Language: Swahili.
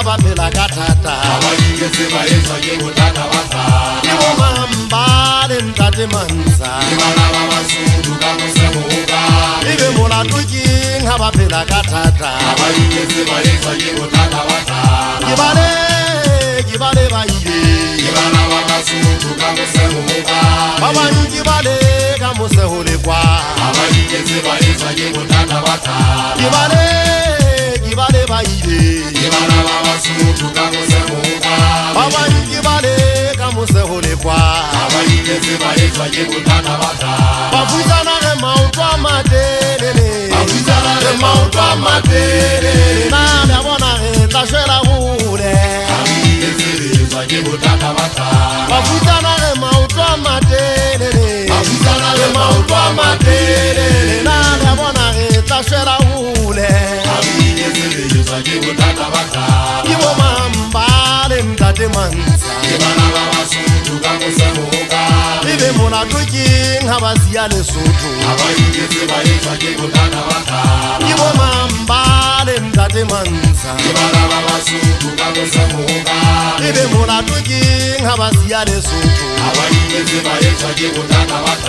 haba phela ka thata Abanyetse ba etswa ke bothata ba thata ke bo mamba le ntate Mansa Ke bana ba Basotho ka mose moka ebe molato keng haba phela ka thata Abanyetse ba etswa ke bothata ba thata ke bale ba ile Ke bana ba Basotho ka mose moka ba bantsi ba le ka mose ho le kwa Abanyetse ba etswa ke bothata ba thata ke bale ba ile Ke bana ba Basotho ka mose moka ba bantsi ba le ka mose ho le kwa Abanyetse ba etswa ke bothata ba thata ba futsana re maoto a matelele Bafutsana re maoto a matelele na le a bona re tla shwela hole Abanyetse ba etswa ke bothata ba thata ba futsana re maoto a matelele Bafutsana re maoto a matelele na le a bona re tla shwela hole Abanyetse ba etswa ke bothata ba thata ke bo mamba le ntate Mansa Ke bana ba Basotho ka mose moka ebe molato keng ha ba sia Lesotho Abanyetse ba etswa ke bothata ba thata ke bo mamba le ntate Mansa Ke bana ba Basotho ka mose moka ebe molato keng ha ba sia Lesotho Abanyetse ba etswa ke bothata ba thata